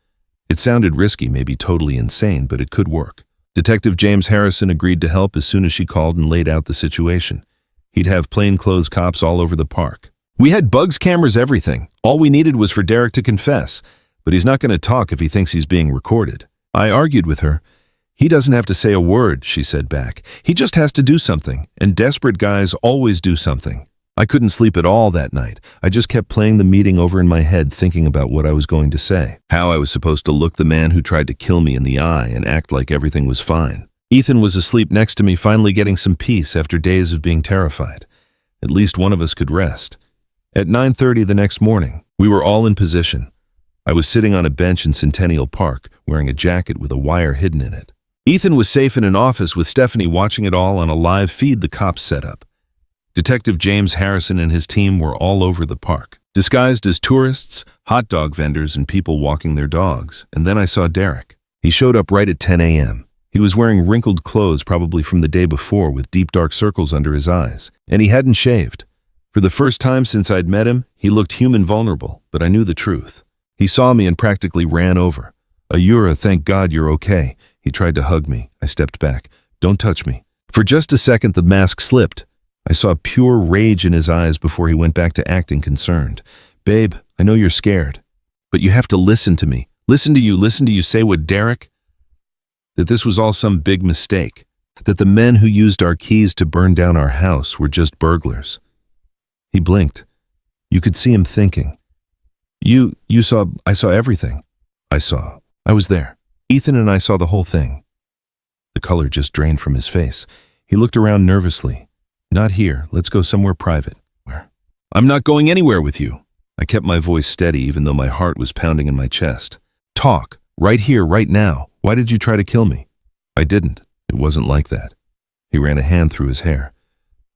It sounded risky, maybe totally insane, but it could work. Detective James Harrison agreed to help as soon as she called and laid out the situation. He'd have plainclothes cops all over the park. We had bugs, cameras, everything. All we needed was for Derek to confess, but he's not going to talk if he thinks he's being recorded. I argued with her. "He doesn't have to say a word," she said back. "He just has to do something, and desperate guys always do something." I couldn't sleep at all that night. I just kept playing the meeting over in my head, thinking about what I was going to say. How I was supposed to look the man who tried to kill me in the eye and act like everything was fine. Ethan was asleep next to me, finally getting some peace after days of being terrified. At least one of us could rest. At 9:30 the next morning, we were all in position. I was sitting on a bench in Centennial Park, wearing a jacket with a wire hidden in it. Ethan was safe in an office with Stephanie watching it all on a live feed the cops set up. Detective James Harrison and his team were all over the park, disguised as tourists, hot dog vendors, and people walking their dogs. And then I saw Derek. He showed up right at 10 a.m. He was wearing wrinkled clothes, probably from the day before, with deep dark circles under his eyes. And he hadn't shaved. For the first time since I'd met him, he looked human vulnerable, but I knew the truth. He saw me and practically ran over. "Ayura, thank God you're okay." He tried to hug me. I stepped back. "Don't touch me." For just a second, the mask slipped. I saw pure rage in his eyes before he went back to acting concerned. "Babe, I know you're scared, but you have to listen to me. Listen to you say what Derek? That this was all some big mistake. That the men who used our keys to burn down our house were just burglars." He blinked. You could see him thinking. I saw everything. I was there. Ethan and I saw the whole thing." The color just drained from his face. He looked around nervously. "Not here. Let's go somewhere private." "Where?" "I'm not going anywhere with you." I kept my voice steady even though my heart was pounding in my chest. "Talk. Right here, right now. Why did you try to kill me?" "I didn't. It wasn't like that." He ran a hand through his hair.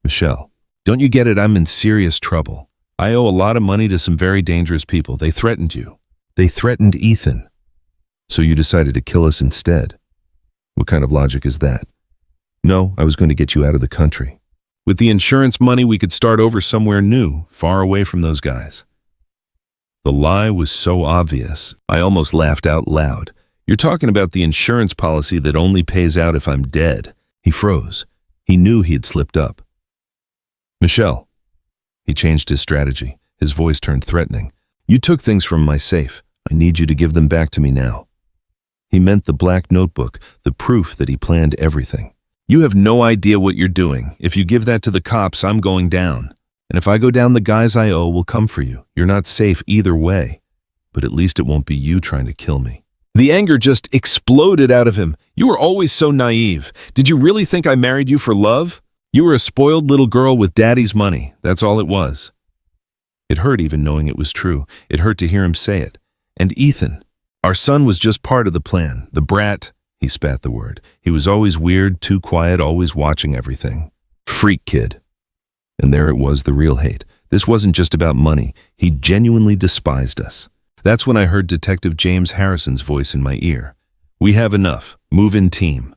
"Michelle, don't you get it? I'm in serious trouble. I owe a lot of money to some very dangerous people. They threatened you. They threatened Ethan. So you decided to kill us instead. What kind of logic is that?" "No, I was going to get you out of the country. With the insurance money, we could start over somewhere new, far away from those guys." The lie was so obvious, I almost laughed out loud. "You're talking about the insurance policy that only pays out if I'm dead." He froze. He knew he had slipped up. "Michelle." He changed his strategy. His voice turned threatening. "You took things from my safe. I need you to give them back to me now." He meant the black notebook, the proof that he planned everything. "You have no idea what you're doing. If you give that to the cops, I'm going down. And if I go down, the guys I owe will come for you. You're not safe either way. But at least it won't be you trying to kill me." The anger just exploded out of him. "You were always so naive. Did you really think I married you for love? You were a spoiled little girl with daddy's money. That's all it was." It hurt even knowing it was true. It hurt to hear him say it. And Ethan. Our son was just part of the plan. The brat. He spat the word. He was always weird, too quiet, always watching everything. Freak kid. And there it was, the real hate. This wasn't just about money. He genuinely despised us. That's when I heard Detective James Harrison's voice in my ear. "We have enough. Move in, team."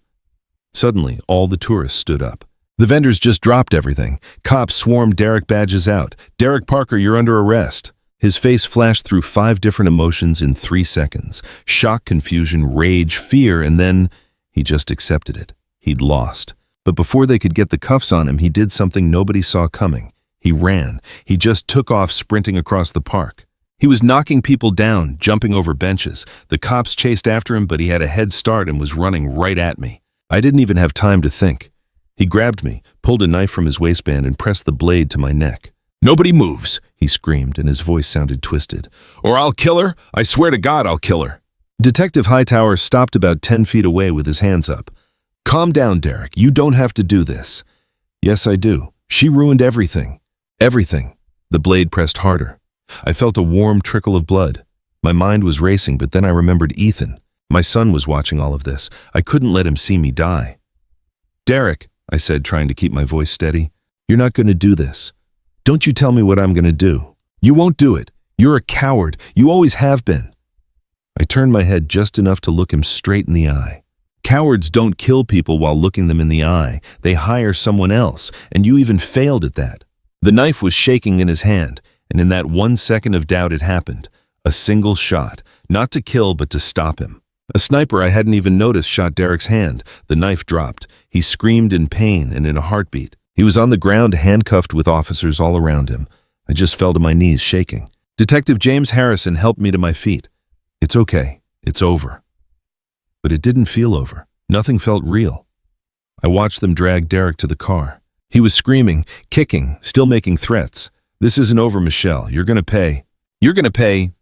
Suddenly, all the tourists stood up. The vendors just dropped everything. Cops swarmed Derek badges out. "Derek Parker, you're under arrest." His face flashed through 5 different emotions in 3 seconds. Shock, confusion, rage, fear, and then he just accepted it. He'd lost. But before they could get the cuffs on him, he did something nobody saw coming. He ran. He just took off, sprinting across the park. He was knocking people down, jumping over benches. The cops chased after him, but he had a head start and was running right at me. I didn't even have time to think. He grabbed me, pulled a knife from his waistband, and pressed the blade to my neck. "Nobody moves," he screamed, and his voice sounded twisted. "Or I'll kill her. I swear to God I'll kill her." Detective Hightower stopped about 10 feet away with his hands up. "Calm down, Derek. You don't have to do this." "Yes, I do. She ruined everything. Everything." The blade pressed harder. I felt a warm trickle of blood. My mind was racing, but then I remembered Ethan. My son was watching all of this. I couldn't let him see me die. "Derek," I said, trying to keep my voice steady, "you're not going to do this. Don't you tell me what I'm going to do. You won't do it. You're a coward. You always have been." I turned my head just enough to look him straight in the eye. Cowards don't kill people while looking them in the eye. They hire someone else, and you even failed at that. The knife was shaking in his hand, and in that 1 second of doubt it happened. A single shot, not to kill but to stop him. A sniper I hadn't even noticed shot Derek's hand. The knife dropped. He screamed in pain and in a heartbeat. He was on the ground, handcuffed with officers all around him. I just fell to my knees, shaking. Detective James Harrison helped me to my feet. "It's okay. It's over." But it didn't feel over. Nothing felt real. I watched them drag Derek to the car. He was screaming, kicking, still making threats. "This isn't over, Michelle. You're going to pay. You're going to pay."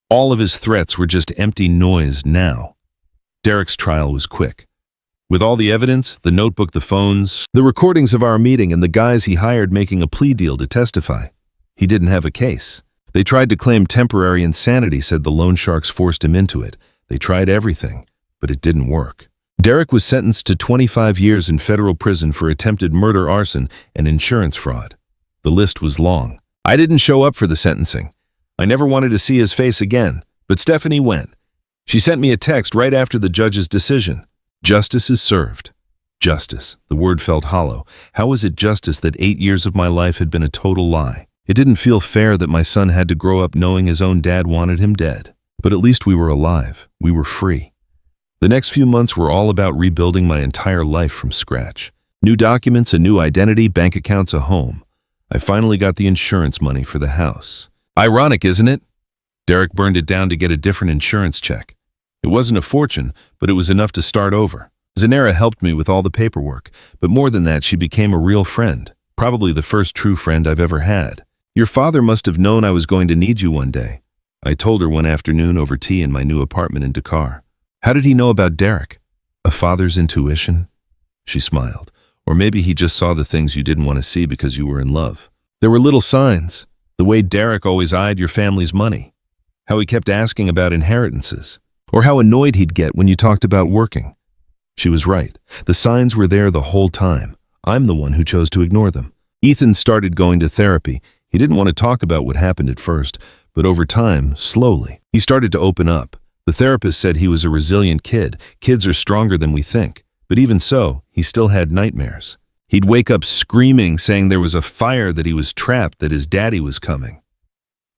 All of his threats were just empty noise now. Derek's trial was quick. With all the evidence, the notebook, the phones, the recordings of our meeting, and the guys he hired making a plea deal to testify, he didn't have a case. They tried to claim temporary insanity, said the loan sharks forced him into it. They tried everything, but it didn't work. Derek was sentenced to 25 years in federal prison for attempted murder, arson, and insurance fraud. The list was long. I didn't show up for the sentencing. I never wanted to see his face again, but Stephanie went. She sent me a text right after the judge's decision. "Justice is served." Justice. The word felt hollow. How was it justice that 8 years of my life had been a total lie? It didn't feel fair that my son had to grow up knowing his own dad wanted him dead. But at least we were alive. We were free. The next few months were all about rebuilding my entire life from scratch. New documents, a new identity, bank accounts, a home. I finally got the insurance money for the house. Ironic, isn't it? Derek burned it down to get a different insurance check. It wasn't a fortune, but it was enough to start over. Zanera helped me with all the paperwork, but more than that, she became a real friend. Probably the first true friend I've ever had. "Your father must have known I was going to need you one day," I told her one afternoon over tea in my new apartment in Dakar. "How did he know about Derek?" "A father's intuition?" She smiled. "Or maybe he just saw the things you didn't want to see because you were in love. There were little signs. The way Derek always eyed your family's money. How he kept asking about inheritances. Or how annoyed he'd get when you talked about working." She was right. The signs were there the whole time. I'm the one who chose to ignore them. Ethan started going to therapy. He didn't want to talk about what happened at first, but over time, slowly, he started to open up. The therapist said he was a resilient kid. Kids are stronger than we think. But even so, he still had nightmares. He'd wake up screaming, saying there was a fire, that he was trapped, that his daddy was coming.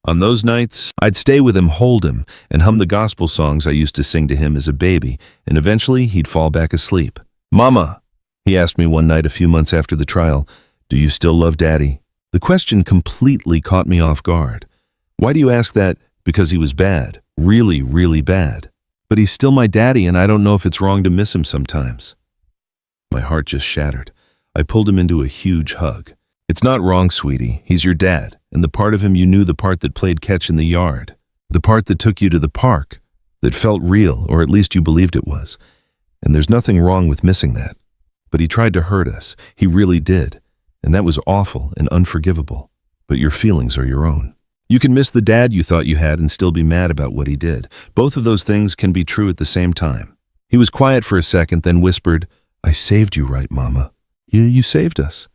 On those nights, I'd stay with him, hold him, and hum the gospel songs I used to sing to him as a baby, and eventually he'd fall back asleep. "Mama," he asked me one night a few months after the trial, "do you still love Daddy?" The question completely caught me off guard. Why do you ask that? Because he was bad. Really, really bad. But he's still my daddy, and I don't know if it's wrong to miss him sometimes. My heart just shattered. I pulled him into a huge hug. "It's not wrong, sweetie. He's your dad, and the part of him you knew, the part that played catch in the yard, the part that took you to the park, that felt real, or at least you believed it was. And there's nothing wrong with missing that. But he tried to hurt us. He really did. And that was awful and unforgivable. But your feelings are your own. You can miss the dad you thought you had and still be mad about what he did. Both of those things can be true at the same time." He was quiet for a second, then whispered, "I saved you, right, Mama? You saved us.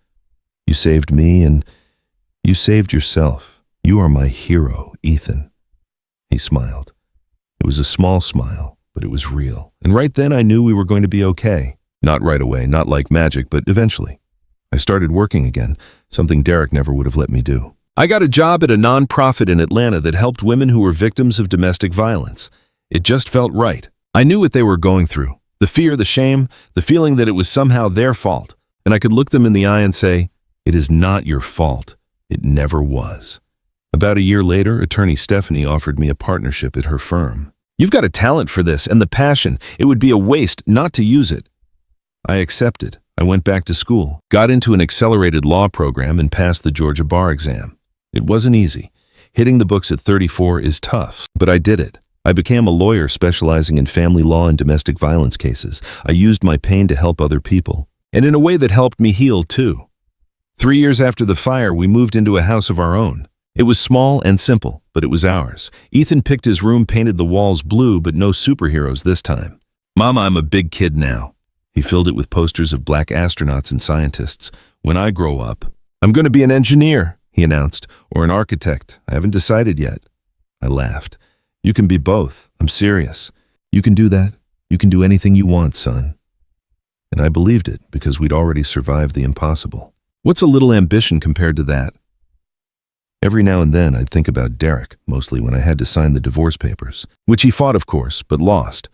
You saved me, and you saved yourself. You are my hero, Ethan." He smiled. It was a small smile, but it was real. And right then I knew we were going to be okay. Not right away, not like magic, but eventually. I started working again, something Derek never would have let me do. I got a job at a nonprofit in Atlanta that helped women who were victims of domestic violence. It just felt right. I knew what they were going through. The fear, the shame, the feeling that it was somehow their fault. And I could look them in the eye and say, "It is not your fault. It never was." About a year later, attorney Stephanie offered me a partnership at her firm. "You've got a talent for this and the passion. It would be a waste not to use it." I accepted. I went back to school, got into an accelerated law program, and passed the Georgia bar exam. It wasn't easy. Hitting the books at 34 is tough, but I did it. I became a lawyer specializing in family law and domestic violence cases. I used my pain to help other people, and in a way that helped me heal too. 3 years after the fire, we moved into a house of our own. It was small and simple, but it was ours. Ethan picked his room, painted the walls blue, but no superheroes this time. Mama, I'm a big kid now. He filled it with posters of black astronauts and scientists. When I grow up, I'm going to be an engineer, he announced, or an architect. I haven't decided yet. I laughed. You can be both. I'm serious. You can do that. You can do anything you want, son. And I believed it because we'd already survived the impossible. What's a little ambition compared to that? Every now and then I'd think about Derek, mostly when I had to sign the divorce papers, which he fought, of course, but lost.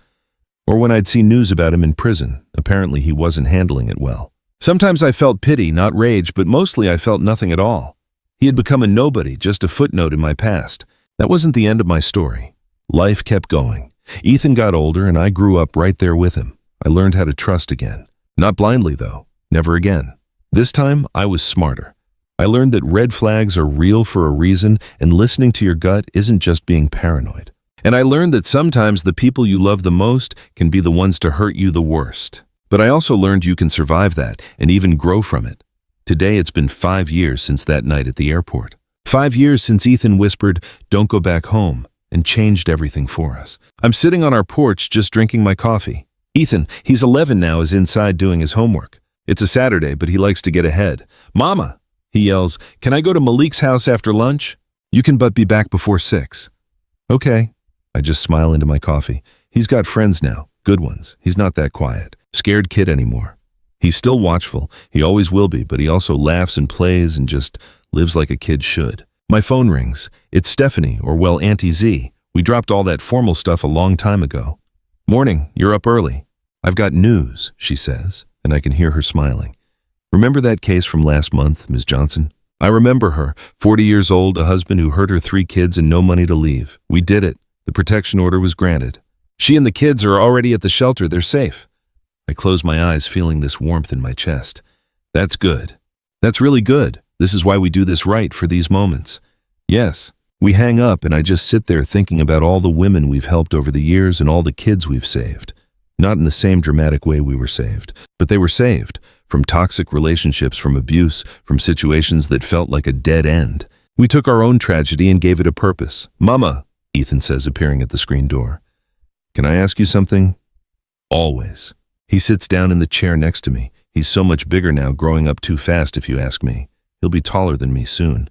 Or when I'd see news about him in prison. Apparently he wasn't handling it well. Sometimes I felt pity, not rage, but mostly I felt nothing at all. He had become a nobody, just a footnote in my past. That wasn't the end of my story. Life kept going. Ethan got older and I grew up right there with him. I learned how to trust again. Not blindly, though. Never again. This time, I was smarter. I learned that red flags are real for a reason, and listening to your gut isn't just being paranoid. And I learned that sometimes the people you love the most can be the ones to hurt you the worst. But I also learned you can survive that and even grow from it. Today, it's been 5 years since that night at the airport. 5 years since Ethan whispered, "Don't go back home," and changed everything for us. I'm sitting on our porch just drinking my coffee. Ethan, he's 11 now, is inside doing his homework. It's a Saturday, but he likes to get ahead. "Mama," he yells, "can I go to Malik's house after lunch? You can but be back before 6. Okay. I just smile into my coffee. He's got friends now, good ones. He's not that quiet, scared kid anymore. He's still watchful, he always will be, but he also laughs and plays and just lives like a kid should. My phone rings. It's Stephanie, or well, Auntie Z. We dropped all that formal stuff a long time ago. "Morning, you're up early." "I've got news," she says, and I can hear her smiling. "Remember that case from last month, Ms. Johnson?" I remember her, 40 years old, a husband who hurt her 3 kids and no money to leave. We did it. The protection order was granted. She and the kids are already at the shelter. They're safe. I close my eyes, feeling this warmth in my chest. That's good. That's really good. This is why we do this right, for these moments. Yes. We hang up and I just sit there thinking about all the women we've helped over the years and all the kids we've saved. Not in the same dramatic way we were saved, but they were saved. From toxic relationships, from abuse, from situations that felt like a dead end. We took our own tragedy and gave it a purpose. "Mama," Ethan says, appearing at the screen door. "Can I ask you something?" "Always." He sits down in the chair next to me. He's so much bigger now, growing up too fast if you ask me. He'll be taller than me soon.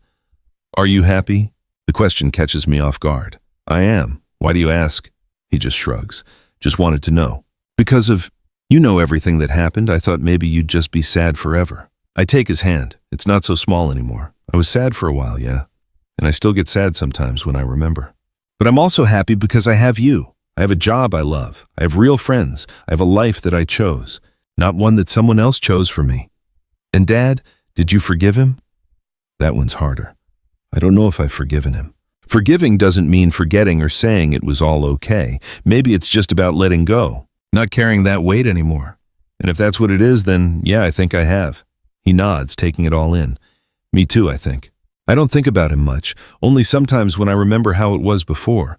"Are you happy?" The question catches me off guard. "I am. Why do you ask?" He just shrugs. "Just wanted to know." "Because of, you know, everything that happened. I thought maybe you'd just be sad forever." I take his hand. It's not so small anymore. I was sad for a while, yeah. And I still get sad sometimes when I remember. But I'm also happy because I have you. I have a job I love. I have real friends. I have a life that I chose, not one that someone else chose for me. And Dad, did you forgive him? That one's harder. I don't know if I've forgiven him. Forgiving doesn't mean forgetting or saying it was all okay. Maybe it's just about letting go, not carrying that weight anymore. And if that's what it is, then yeah, I think I have. He nods, taking it all in. Me too, I think. I don't think about him much, only sometimes when I remember how it was before.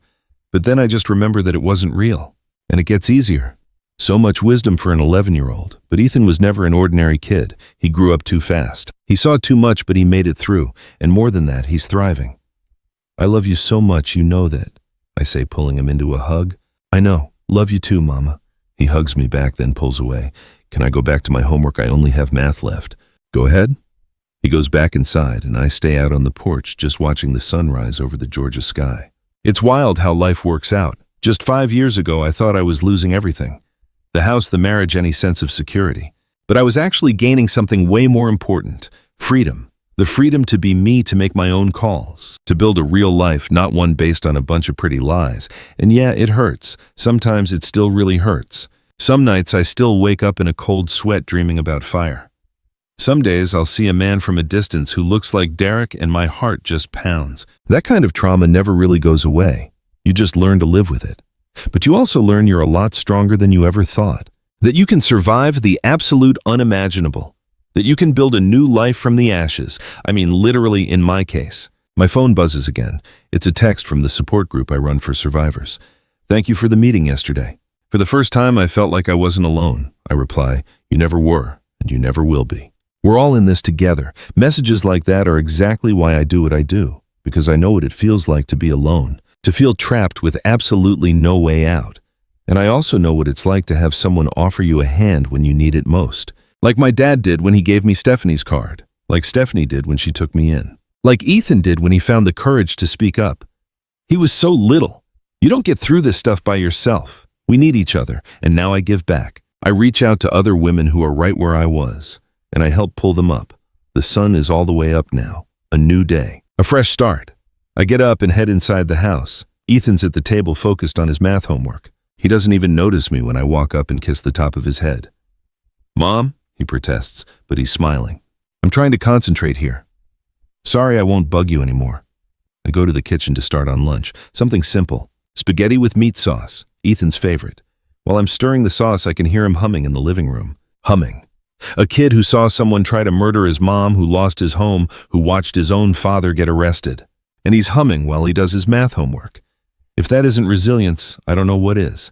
But then I just remember that it wasn't real. And it gets easier. So much wisdom for an 11-year-old. But Ethan was never an ordinary kid. He grew up too fast. He saw too much, but he made it through. And more than that, he's thriving. "I love you so much, you know that," I say, pulling him into a hug. "I know. Love you too, Mama." He hugs me back, then pulls away. "Can I go back to my homework? I only have math left." "Go ahead." He goes back inside, and I stay out on the porch, just watching the sun rise over the Georgia sky. It's wild how life works out. Just 5 years ago, I thought I was losing everything. The house, the marriage, any sense of security. But I was actually gaining something way more important. Freedom. The freedom to be me, to make my own calls. To build a real life, not one based on a bunch of pretty lies. And yeah, it hurts. Sometimes it still really hurts. Some nights I still wake up in a cold sweat dreaming about fire. Some days I'll see a man from a distance who looks like Derek and my heart just pounds. That kind of trauma never really goes away. You just learn to live with it. But you also learn you're a lot stronger than you ever thought. That you can survive the absolute unimaginable. That you can build a new life from the ashes. I mean, literally in my case. My phone buzzes again. It's a text from the support group I run for survivors. "Thank you for the meeting yesterday. For the first time, I felt like I wasn't alone." I reply, "You never were, and you never will be. We're all in this together." Messages like that are exactly why I do what I do. because I know what it feels like to be alone, to feel trapped with absolutely no way out. And I also know what it's like to have someone offer you a hand when you need it most. Like my dad did when he gave me Stephanie's card. Like Stephanie did when she took me in. Like Ethan did when he found the courage to speak up. He was so little. You don't get through this stuff by yourself. We need each other, and now I give back. I reach out to other women who are right where I was, and I help pull them up. The sun is all the way up now. A new day. A fresh start. I get up and head inside the house. Ethan's at the table focused on his math homework. He doesn't even notice me when I walk up and kiss the top of his head. "Mom," he protests, but he's smiling. "I'm trying to concentrate here." "Sorry, I won't bug you anymore." I go to the kitchen to start on lunch. Something simple. Spaghetti with meat sauce, Ethan's favorite. While I'm stirring the sauce, I can hear him humming in the living room. Humming. A kid who saw someone try to murder his mom, who lost his home, who watched his own father get arrested. And he's humming while he does his math homework. If that isn't resilience, I don't know what is.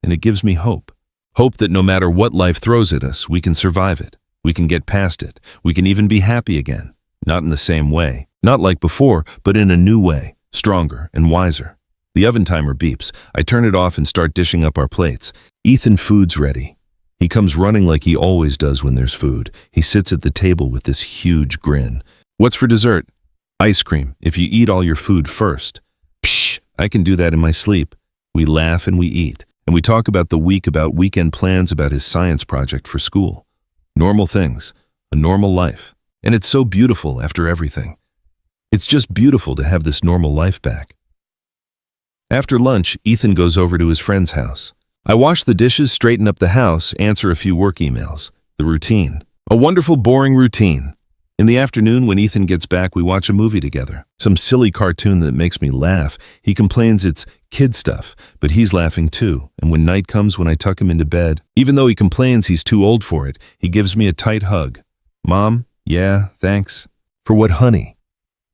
And it gives me hope. Hope that no matter what life throws at us, we can survive it. We can get past it. We can even be happy again. Not in the same way. Not like before, but in a new way. Stronger and wiser. The oven timer beeps. I turn it off and start dishing up our plates. Ethan, food's ready. He comes running like he always does when there's food. He sits at the table with this huge grin. "What's for dessert?" "Ice cream, if you eat all your food first." "Psh, I can do that in my sleep." We laugh and we eat. And we talk about the week, about weekend plans, about his science project for school. Normal things. A normal life. And it's so beautiful after everything. It's just beautiful to have this normal life back. After lunch, Ethan goes over to his friend's house. I wash the dishes, straighten up the house, answer a few work emails. The routine. A wonderful, boring routine. In the afternoon, when Ethan gets back, we watch a movie together. Some silly cartoon that makes me laugh. He complains it's kid stuff, but he's laughing too. And when night comes, when I tuck him into bed, even though he complains he's too old for it, he gives me a tight hug. "Mom, yeah, thanks." "For what, honey?"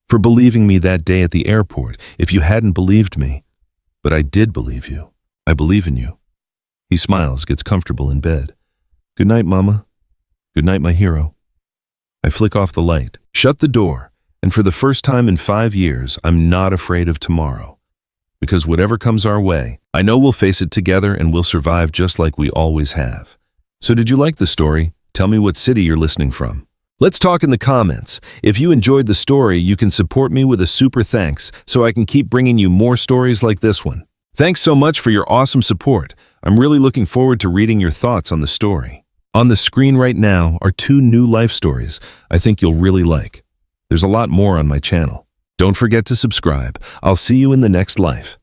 "For believing me that day at the airport, if you hadn't believed me." "But I did believe you. I believe in you." He smiles, gets comfortable in bed. "Good night, Mama." "Good night, my hero." I flick off the light, shut the door, and for the first time in 5 years, I'm not afraid of tomorrow. Because whatever comes our way, I know we'll face it together and we'll survive just like we always have. So did you like the story? Tell me what city you're listening from. Let's talk in the comments. If you enjoyed the story, you can support me with a super thanks so I can keep bringing you more stories like this one. Thanks so much for your awesome support. I'm really looking forward to reading your thoughts on the story. On the screen right now are 2 new life stories I think you'll really like. There's a lot more on my channel. Don't forget to subscribe. I'll see you in the next life.